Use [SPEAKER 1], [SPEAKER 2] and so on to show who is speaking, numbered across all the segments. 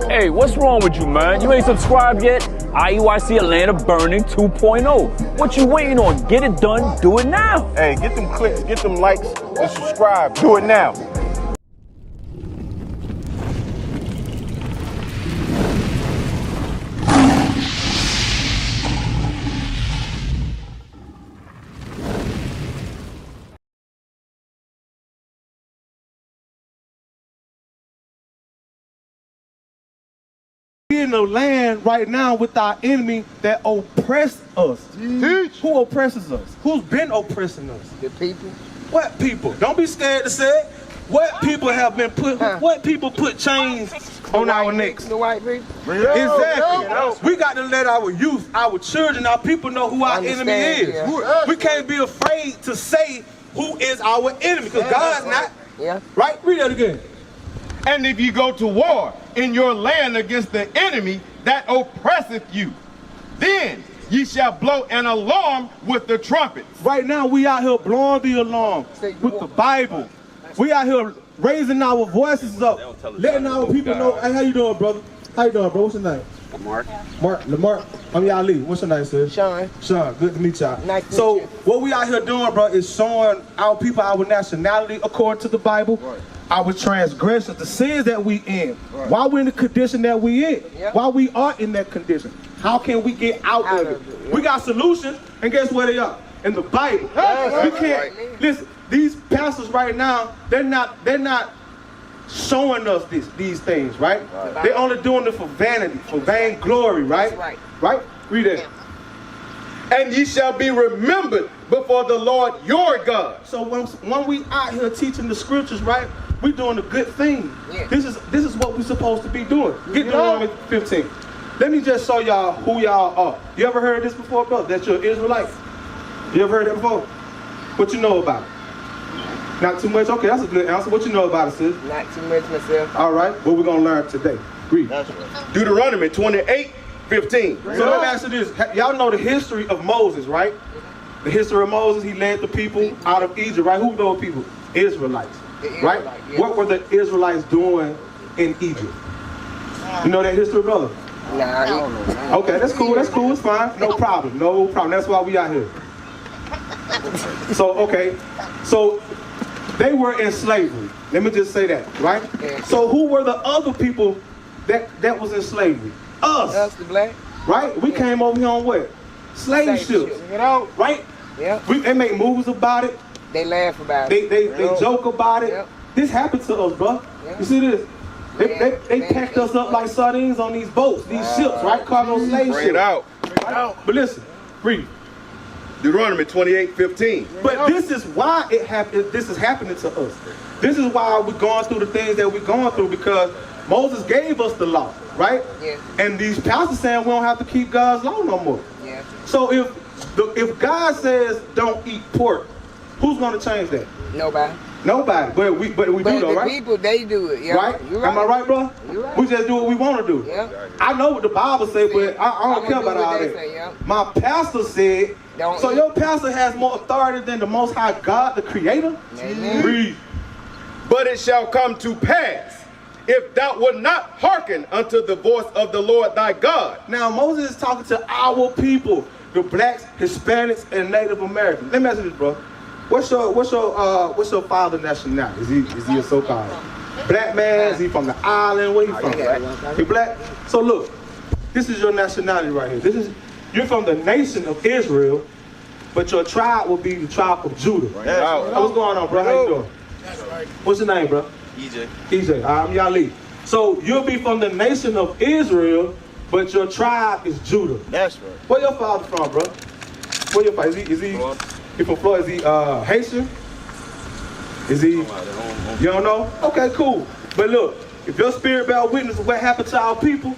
[SPEAKER 1] Hey, what's wrong with you, man? You ain't subscribed yet? IUIC Atlanta Burning 2.0. What you waiting on? Get it done. Do it now.
[SPEAKER 2] Hey, get them clicks, get them likes, and subscribe. Do it now.
[SPEAKER 3] In the land right now with our enemy that oppress us.
[SPEAKER 2] Teach.
[SPEAKER 3] Who oppresses us? Who's been oppressing us?
[SPEAKER 4] The people.
[SPEAKER 3] What people? Don't be scared to say it. What people have been put? What people put chains on our necks?
[SPEAKER 4] The white people.
[SPEAKER 3] Exactly. We got to let our youth, our children, our people know who our enemy is.
[SPEAKER 4] Yeah.
[SPEAKER 3] We can't be afraid to say who is our enemy because God's not.
[SPEAKER 4] Yeah.
[SPEAKER 3] Right? Read that again.
[SPEAKER 2] And if you go to war in your land against the enemy that oppresseth you, then ye shall blow an alarm with the trumpets.
[SPEAKER 3] Right now, we out here blowing the alarm with the Bible. We out here raising our voices up, letting our people know. Hey, how you doing, brother? How you doing, bro? What's your name?
[SPEAKER 4] Mark.
[SPEAKER 3] Lamar. I'm Yali. What's your name, sir?
[SPEAKER 4] Sean.
[SPEAKER 3] Sean. Good to meet y'all.
[SPEAKER 4] Nice to meet
[SPEAKER 3] So
[SPEAKER 4] you.
[SPEAKER 3] what we out here doing, bro, is showing our people our nationality according to the Bible, our transgressions, the sins that we in, why we're in the condition that we in, why we are in that condition. How can we get out of it? We got solutions, and guess where they are? In the Bible. We can't listen. These pastors right now, they're not showing us these things, right? They're only doing it for vanity, for vainglory, right? Right? Read it.
[SPEAKER 2] And ye shall be remembered before the Lord your God.
[SPEAKER 3] So when we out here teaching the scriptures, right, we doing a good thing.
[SPEAKER 4] Yeah.
[SPEAKER 3] This is what we're supposed to be doing. Get Deuteronomy 15. Let me just show y'all who y'all are. You ever heard this before, bro? That you're Israelite? You ever heard that before? What you know about it? Not too much? Okay, that's a good answer. What you know about it, sis?
[SPEAKER 4] Not too much myself.
[SPEAKER 3] All right, what we're going to learn today. Read.
[SPEAKER 2] Deuteronomy 28:15.
[SPEAKER 3] So let me ask you this. Y'all know the history of Moses, right? The history of Moses, he led the people out of Egypt, right? Who were those people? Israelites, right?
[SPEAKER 4] Yeah.
[SPEAKER 3] What were the Israelites doing in Egypt? You know that history, brother?
[SPEAKER 4] Nah, I don't know.
[SPEAKER 3] Okay, that's cool, it's fine. No problem, That's why we out here. So they were in slavery. Let me just say that, right?
[SPEAKER 4] Yeah.
[SPEAKER 3] So who were the other people that was in slavery? Us.
[SPEAKER 4] Us, the black.
[SPEAKER 3] Right? We came over here on what? Slave ships.
[SPEAKER 4] You know?
[SPEAKER 3] Right?
[SPEAKER 4] Yeah.
[SPEAKER 3] They make movies about it.
[SPEAKER 4] They laugh about it.
[SPEAKER 3] They joke about it.
[SPEAKER 4] Yep.
[SPEAKER 3] This happened to us, bro.
[SPEAKER 4] Yeah.
[SPEAKER 3] You see this? They packed us up like sardines on these boats, these ships, right? Cargo slave ships.
[SPEAKER 2] Bring it out.
[SPEAKER 3] But listen, read.
[SPEAKER 2] Deuteronomy 28:15.
[SPEAKER 3] But this is why it happened. This is happening to us. This is why we're going through the things that we're going through, because Moses gave us the law, right?
[SPEAKER 4] Yeah.
[SPEAKER 3] And these pastors saying we don't have to keep God's law no more.
[SPEAKER 4] Yeah.
[SPEAKER 3] So if God says don't eat pork, who's going to change that?
[SPEAKER 4] Nobody.
[SPEAKER 3] Nobody. But we do though,
[SPEAKER 4] the
[SPEAKER 3] right?
[SPEAKER 4] people, they do it. Yeah.
[SPEAKER 3] Right?
[SPEAKER 4] You right?
[SPEAKER 3] Am I right, bro?
[SPEAKER 4] You right.
[SPEAKER 3] We just do what we want to do.
[SPEAKER 4] Yeah.
[SPEAKER 3] I know what the Bible says, but I don't
[SPEAKER 4] I'ma
[SPEAKER 3] care
[SPEAKER 4] do
[SPEAKER 3] about
[SPEAKER 4] what
[SPEAKER 3] all
[SPEAKER 4] they
[SPEAKER 3] that.
[SPEAKER 4] say, yeah.
[SPEAKER 3] My pastor said.
[SPEAKER 4] Don't
[SPEAKER 3] So
[SPEAKER 4] eat.
[SPEAKER 3] your pastor has more authority than the Most High God, the Creator?
[SPEAKER 4] Amen.
[SPEAKER 3] Read.
[SPEAKER 2] But it shall come to pass, if thou wilt not hearken unto the voice of the Lord thy God.
[SPEAKER 3] Now Moses is talking to our people, the blacks, Hispanics, and Native Americans. Let me ask you this, bro. What's your father's nationality? Is he a so-called black man? Is he from the island? Where he from?
[SPEAKER 4] Yeah.
[SPEAKER 3] He black? So look, this is your nationality right here. You're from the nation of Israel, but your tribe will be the tribe of Judah. What's going on, bro? How you doing? What's your name, bro?
[SPEAKER 5] EJ.
[SPEAKER 3] EJ. I'm Yali. So you'll be from the nation of Israel, but your tribe is Judah.
[SPEAKER 5] That's right.
[SPEAKER 3] Where your father from, bro? Where your father? Is he from Florida? Is he Haitian? Is he? You don't know? Okay, cool. But look, if your spirit bear witness of what happened to our people,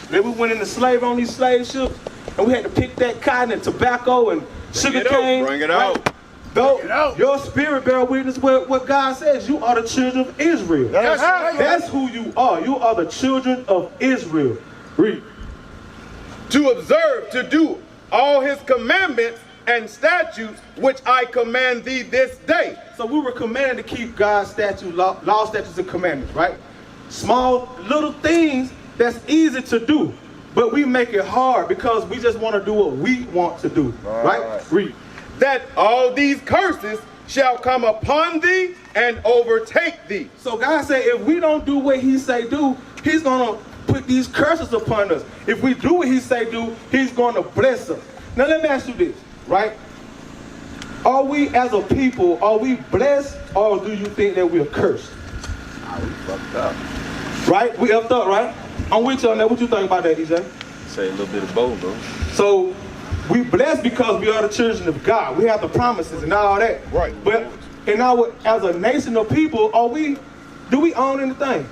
[SPEAKER 3] then we went into slavery on these slave ships, and we had to pick that cotton and tobacco and sugar cane.
[SPEAKER 2] Bring it out.
[SPEAKER 3] Though your spirit bear witness what God says. You are the children of Israel. That's who you are. You are the children of Israel. Read.
[SPEAKER 2] To observe to do all his commandments and statutes which I command thee this day.
[SPEAKER 3] So we were commanded to keep God's statutes, law, statutes, and commandments, right? small little things that's easy to do, but we make it hard because we just want to do what we want to do. Right? Read.
[SPEAKER 2] That all these curses shall come upon thee and overtake thee.
[SPEAKER 3] So God said, if we don't do what he say do, he's going to put these curses upon us. If we do what he say do, he's going to bless us. Now let me ask you this, right? Are we as a people, are we blessed, or do you think that we're cursed?
[SPEAKER 5] We fucked up.
[SPEAKER 3] Right? We effed up, right? I'm with you on that. What you think about that, DJ?
[SPEAKER 5] Say a little bit of both, bro.
[SPEAKER 3] So we blessed because we are the children of God. We have the promises and all that.
[SPEAKER 2] Right.
[SPEAKER 3] But as a nation of people, do we own anything?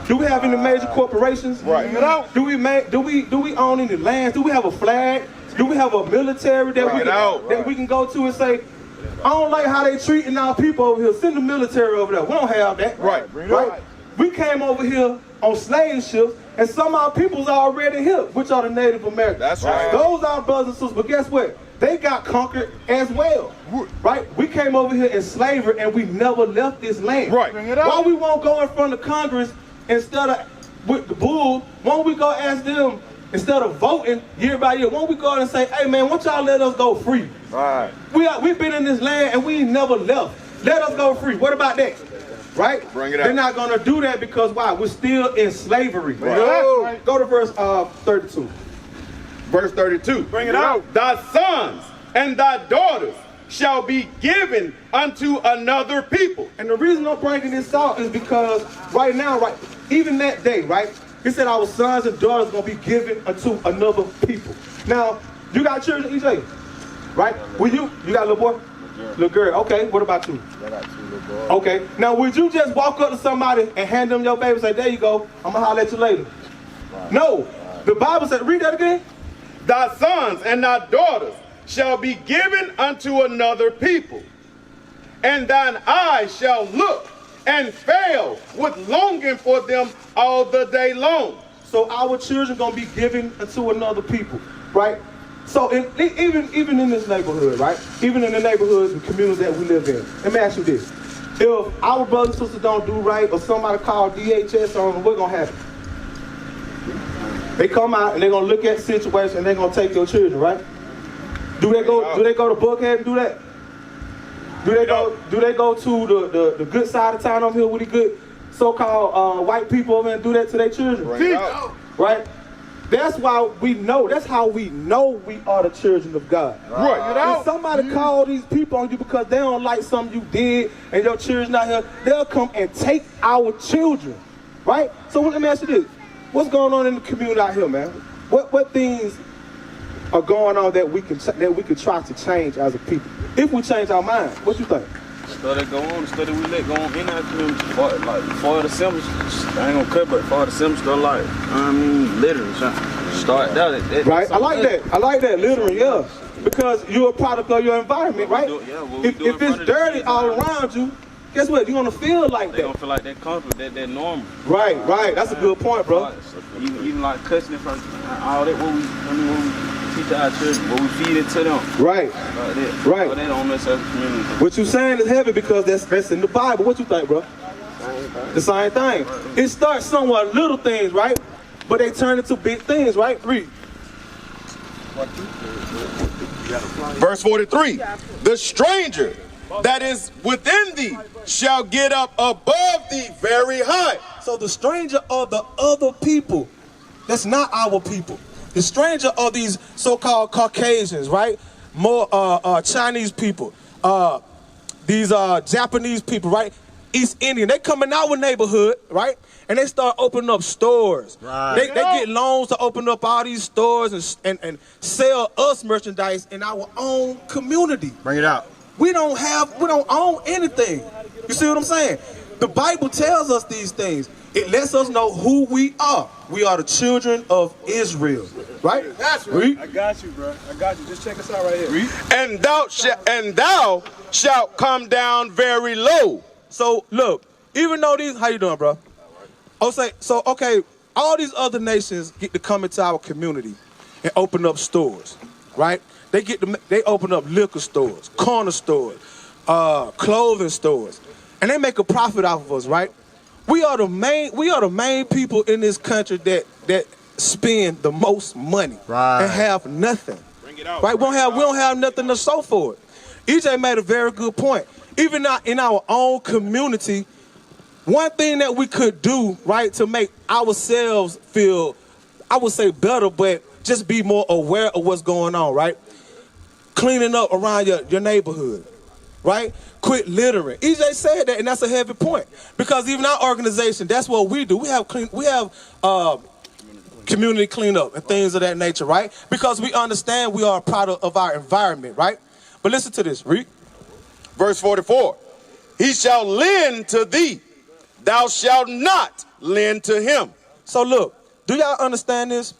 [SPEAKER 3] Do we have any major corporations?
[SPEAKER 2] Right.
[SPEAKER 3] Do we own any lands? Do we have a flag? Do we have a military that we can go to and say, I don't like how they treating our people over here. Send the military over there. We don't have that.
[SPEAKER 2] Right.
[SPEAKER 3] Right. We came over here on slave ships, and some of our people's already here, which are the Native Americans.
[SPEAKER 2] That's right.
[SPEAKER 3] Those are our brothers and sisters. But guess what? They got conquered as well. Right? We came over here in slavery, and we never left this land.
[SPEAKER 2] Right.
[SPEAKER 3] Why we won't go in front of Congress instead of with the bull? Won't we go ask them, instead of voting year by year, won't we go out and say, hey man, won't y'all let us go free?
[SPEAKER 5] Right.
[SPEAKER 3] We've been in this land and we never left. Let us go free. What about that? Right?
[SPEAKER 2] Bring it out.
[SPEAKER 3] They're not going to do that because why? We're still in slavery.
[SPEAKER 2] Right.
[SPEAKER 3] Go to verse 32.
[SPEAKER 2] Verse 32.
[SPEAKER 3] Bring it out.
[SPEAKER 2] Thy sons and thy daughters shall be given unto another people.
[SPEAKER 3] And the reason I'm bringing this out is because right now, right, even that day, right, he said our sons and daughters are going to be given unto another people. Now, you got children, EJ, right? Will you got a little boy? Little girl. Okay, what about you?
[SPEAKER 5] I got 2 little boys.
[SPEAKER 3] Okay, now would you just walk up to somebody and hand them your baby and say, there you go, I'm going to holler at you later? Right. No. The Bible said, read that again.
[SPEAKER 2] Thy sons and thy daughters shall be given unto another people, and thine eyes shall look and fail with longing for them all the day long.
[SPEAKER 3] So our children going to be given unto another people, right? So even in this neighborhood, right? Even in the neighborhoods and communities that we live in, let me ask you this. If our brothers and sisters don't do right, or somebody call DHS on them, what's going to happen? They come out and they're going to look at the situation and they're going to take your children, right? Do they go to Buckhead and do that? Do they go to the good side of town over here with the good so-called white people over there and do that to their children? Right? That's why we know, that's how we know we are the children of God.
[SPEAKER 2] Right.
[SPEAKER 3] If somebody call these people on you because they don't like something you did and your children out here, they'll come and take our children. Right? So let me ask you this. What's going on in the community out here, man? What things are going on that we can try to change as a people? If we change our mind, what you think?
[SPEAKER 5] Study go on, study we let go on in our community. For the December, I ain't gonna cut, but for the December, like, literally, start that.
[SPEAKER 3] Right, I like that, literally, yeah. Because you're a product of your environment, right? If it's dirty all around you, guess what? You're gonna feel like that.
[SPEAKER 5] They're gonna feel like that comfort, that normal.
[SPEAKER 3] Right, that's a good point, bro.
[SPEAKER 5] Even like cussing in front of all that, what we teach our children, what we feed it to them.
[SPEAKER 3] Right.
[SPEAKER 5] Like that.
[SPEAKER 3] Right.
[SPEAKER 5] So they don't mess up the community.
[SPEAKER 3] What you saying is heavy because that's in the Bible. What you think, bro? The same thing. It starts somewhat little things, right? But they turn into big things, right? Read.
[SPEAKER 2] Verse 43. The stranger that is within thee shall get up above thee very high.
[SPEAKER 3] So the stranger are the other people. That's not our people. The stranger are these so-called Caucasians, right? More Chinese people, these Japanese people, right? East Indian. They come in our neighborhood, right? And they start opening up stores. Right. They get loans to open up all these stores and sell us merchandise in our own community.
[SPEAKER 2] Bring it out.
[SPEAKER 3] We don't own anything. You see what I'm saying? The Bible tells us these things. It lets us know who we are. We are the children of Israel. Right?
[SPEAKER 2] That's right.
[SPEAKER 6] I got you, bro. I got you. Just check us out right here.
[SPEAKER 2] And thou shalt come down very low.
[SPEAKER 3] So look, even though these, how you doing, bro? Okay, all these other nations get to come into our community and open up stores, right? They open up liquor stores, corner stores, clothing stores, and they make a profit off of us, right? We are the main people in this country that spend the most money and have nothing.
[SPEAKER 2] Bring it out.
[SPEAKER 3] Right? We don't have nothing to show for it. EJ made a very good point. Even not in our own community, one thing that we could do, right, to make ourselves feel, I would say better, but just be more aware of what's going on, right? Cleaning up around your neighborhood, right? Quit littering. EJ said that, and that's a heavy point. Because even our organization, that's what we do. We have community cleanup and things of that nature, right? Because we understand we are a product of our environment, right? But listen to this, read.
[SPEAKER 2] Verse 44. He shall lend to thee. Thou shalt not lend to him.
[SPEAKER 3] So look, do y'all understand this?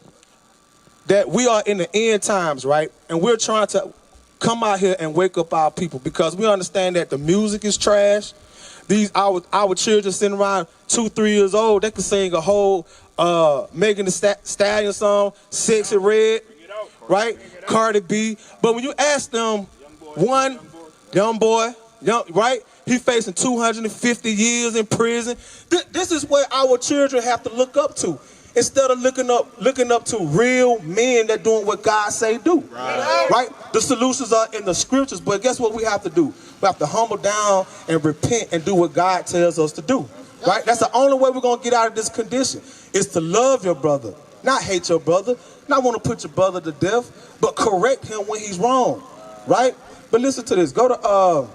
[SPEAKER 3] That we are in the end times, right? And we're trying to come out here and wake up our people because we understand that the music is trash. Our children sitting around 2-3 years old, they can sing a whole Megan Thee Stallion song, Sexy Red, right? Cardi B. But when you ask them, young boy, right? He facing 250 years in prison. This is what our children have to look up to. Instead of looking up to real men that doing what God say do. Right? The solutions are in the scriptures, but guess what we have to do? We have to humble down and repent and do what God tells us to do. Right? That's the only way we're going to get out of this condition, is to love your brother, not hate your brother, not want to put your brother to death, but correct him when he's wrong. Right? But listen to this. Go to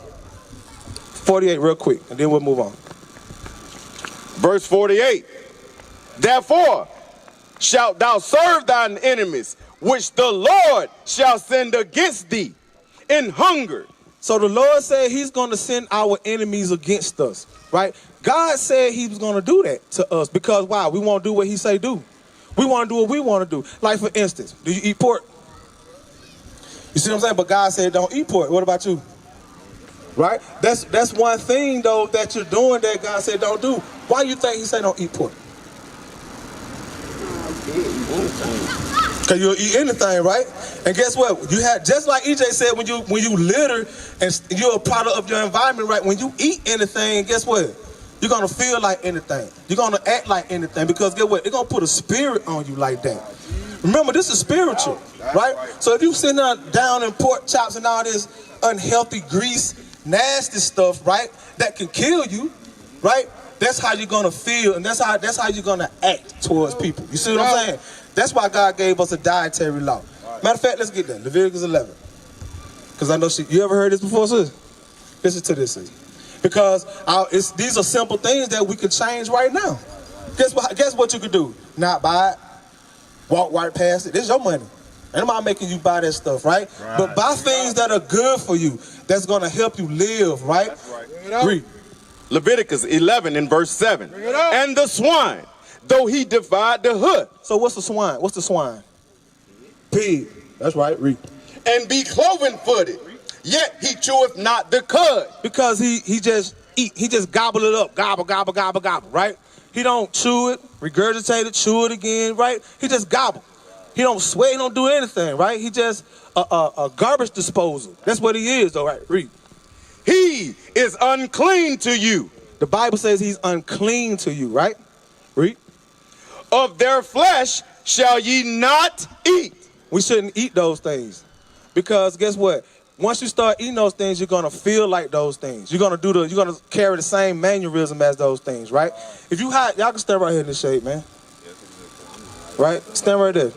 [SPEAKER 3] 48 real quick, and then we'll move on.
[SPEAKER 2] Verse 48. Therefore shalt thou serve thine enemies, which the Lord shall send against thee in hunger.
[SPEAKER 3] So the Lord said he's going to send our enemies against us, right? God said he was going to do that to us because why? We want to do what he say do. We want to do what we want to do. Like for instance, do you eat pork? You see what I'm saying? But God said don't eat pork. What about you? Right? That's one thing though that you're doing that God said don't do. Why do you think he said don't eat pork? Because you'll eat anything, right? And guess what? You have, just like EJ said, when you litter and you're a product of your environment, right? When you eat anything, guess what? You're gonna feel like anything. You're gonna act like anything because guess what? It's gonna put a spirit on you like that. Remember, this is spiritual, right? So if you sitting down in pork chops and all this unhealthy grease, nasty stuff, right? That can kill you, right? That's how you're gonna feel, and that's how you're gonna act towards people. You see what I'm saying? That's why God gave us a dietary law. Matter of fact, let's get there. Leviticus 11. Because I know you ever heard this before, sis? Listen to this, sis. Because these are simple things that we can change right now. Guess what you could do? Not buy it. Walk right past it. This is your money. And I'm not making you buy that stuff, right? But buy things that are good for you, that's gonna help you live, right? Read.
[SPEAKER 2] Leviticus 11 in verse 7. And the swine, though he divide the hood.
[SPEAKER 3] So what's the swine? What's the swine? Pig. That's right. Read.
[SPEAKER 2] And be cloven-footed, yet he cheweth not the cud.
[SPEAKER 3] Because he just eat. He just gobble it up. Gobble, gobble, gobble, gobble, right? He don't chew it, regurgitate it, chew it again, right? He just gobble. He don't sweat. He don't do anything, right? He just a garbage disposal. That's what he is, though, right? Read.
[SPEAKER 2] He is unclean to you.
[SPEAKER 3] The Bible says he's unclean to you, right? Read.
[SPEAKER 2] Of their flesh shall ye not eat.
[SPEAKER 3] We shouldn't eat those things. Because guess what? Once you start eating those things, you're gonna feel like those things. You're gonna carry the same mannerism as those things, right? If you hide, y'all can stand right here in this shade, man. Right? Stand right there.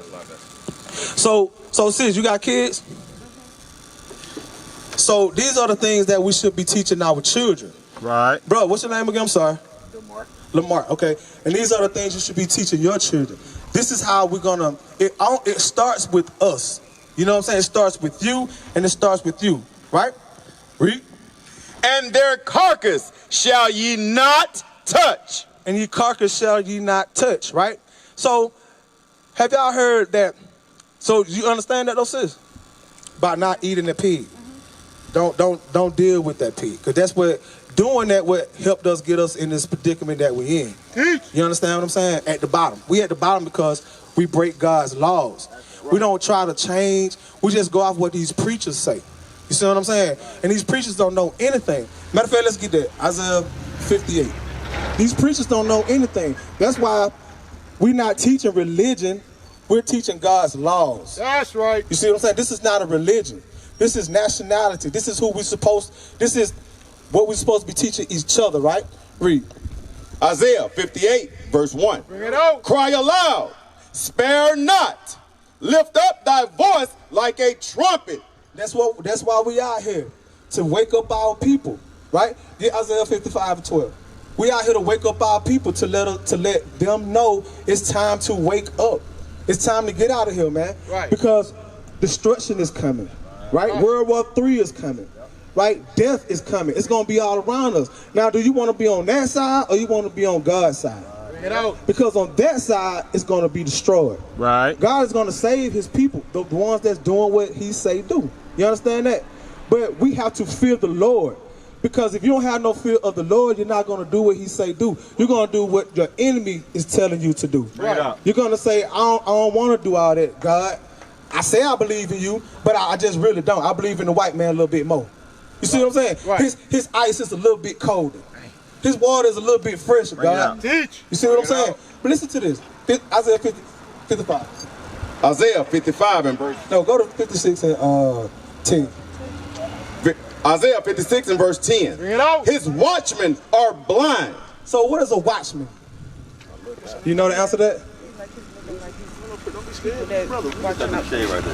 [SPEAKER 3] So sis, you got kids? So these are the things that we should be teaching our children.
[SPEAKER 2] Right.
[SPEAKER 3] Bro, what's your name again? I'm sorry. Lamar, okay. And these are the things you should be teaching your children. This is how we're gonna, it starts with us. You know what I'm saying? It starts with you and it starts with you, right? Read.
[SPEAKER 2] And their carcass shall ye not touch.
[SPEAKER 3] And your carcass shall ye not touch, right? So, have y'all heard that? So, you understand that, though, sis? About not eating the pig. Don't deal with that pig. Because that's what, doing that what helped us get us in this predicament that we're in. You understand what I'm saying? At the bottom. We at the bottom because we break God's laws. We don't try to change. We just go off what these preachers say. You see what I'm saying? And these preachers don't know anything. Matter of fact, let's get there. Isaiah 58. These preachers don't know anything. That's why we're not teaching religion. We're teaching God's laws.
[SPEAKER 6] That's right.
[SPEAKER 3] You see what I'm saying? This is not a religion. This is nationality. This is this is what we're supposed to be teaching each other, right? Read.
[SPEAKER 2] Isaiah 58, verse 1.
[SPEAKER 6] Bring it out.
[SPEAKER 2] Cry aloud, spare not. Lift up thy voice like a trumpet.
[SPEAKER 3] That's why we out here, to wake up our people, right? Get Isaiah 55 and 12. We out here to wake up our people, to let them know it's time to wake up. It's time to get out of here, man.
[SPEAKER 6] Right.
[SPEAKER 3] Because destruction is coming, right? World War III is coming, right? Death is coming. It's going to be all around us. Now, do you want to be on that side or you want to be on God's side?
[SPEAKER 6] Bring it out.
[SPEAKER 3] Because on that side, it's going to be destroyed.
[SPEAKER 1] Right.
[SPEAKER 3] God is going to save his people, the ones that's doing what he say do. You understand that? But we have to fear the Lord. Because if you don't have no fear of the Lord, you're not going to do what he say do. You're going to do what your enemy is telling you to do.
[SPEAKER 6] Right.
[SPEAKER 3] You're going to say, I don't want to do all that, God. I say I believe in you, but I just really don't. I believe in the white man a little bit more. You see what I'm saying?
[SPEAKER 6] Right.
[SPEAKER 3] His ice is a little bit colder. His water is a little bit fresher, God.
[SPEAKER 6] Teach.
[SPEAKER 3] You see what I'm saying? But listen to this. Isaiah 55.
[SPEAKER 2] Isaiah 55 and verse.
[SPEAKER 3] No, go to 56 and 10.
[SPEAKER 2] Isaiah 56 and verse 10.
[SPEAKER 6] Bring it out.
[SPEAKER 2] His watchmen are blind.
[SPEAKER 3] So what is a watchman? You know the answer to that?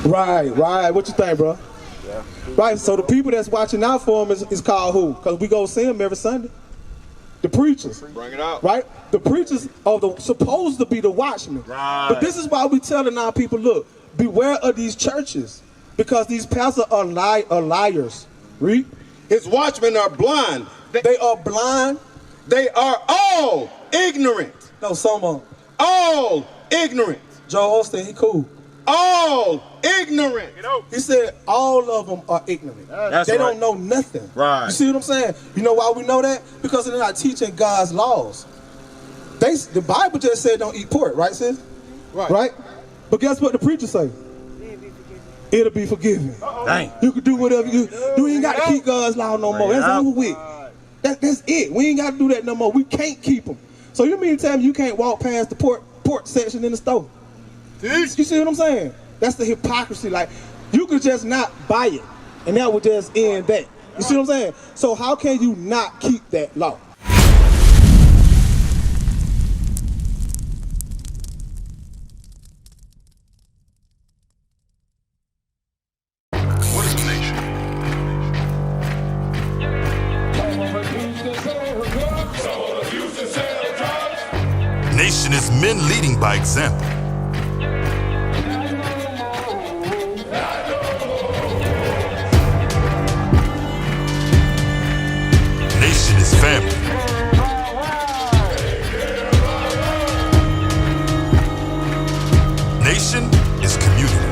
[SPEAKER 3] Right. What you think, bro? Yeah. Right, so the people that's watching out for him is called who? Because we go see them every Sunday. The preachers.
[SPEAKER 2] Bring it out.
[SPEAKER 3] Right? The preachers are supposed to be the watchmen.
[SPEAKER 2] Right.
[SPEAKER 3] But this is why we telling our people, look, beware of these churches. Because these pastors are liars. Read.
[SPEAKER 2] His watchmen are blind.
[SPEAKER 3] They are blind.
[SPEAKER 2] They are all ignorant.
[SPEAKER 3] No, some of them.
[SPEAKER 2] All ignorant.
[SPEAKER 3] Joe Osteen, he cool.
[SPEAKER 2] All ignorant.
[SPEAKER 3] He said all of them are ignorant. They don't know nothing.
[SPEAKER 1] Right.
[SPEAKER 3] You see what I'm saying? You know why we know that? Because they're not teaching God's laws. The Bible just said don't eat pork, right, sis? Right? But guess what the preachers say? It'll be forgiven.
[SPEAKER 1] Dang.
[SPEAKER 3] You can do whatever you ain't got to keep God's law no more. That's over with. That's it. We ain't got to do that no more. We can't keep them. So you mean to tell me you can't walk past the pork section in the store? You see what I'm saying? That's the hypocrisy. Like, you could just not buy it, and that would just end that. You see what I'm saying? So how can you not keep that law?
[SPEAKER 7] What is the nation? Nation is men leading by example. Nation is family. Nation is community.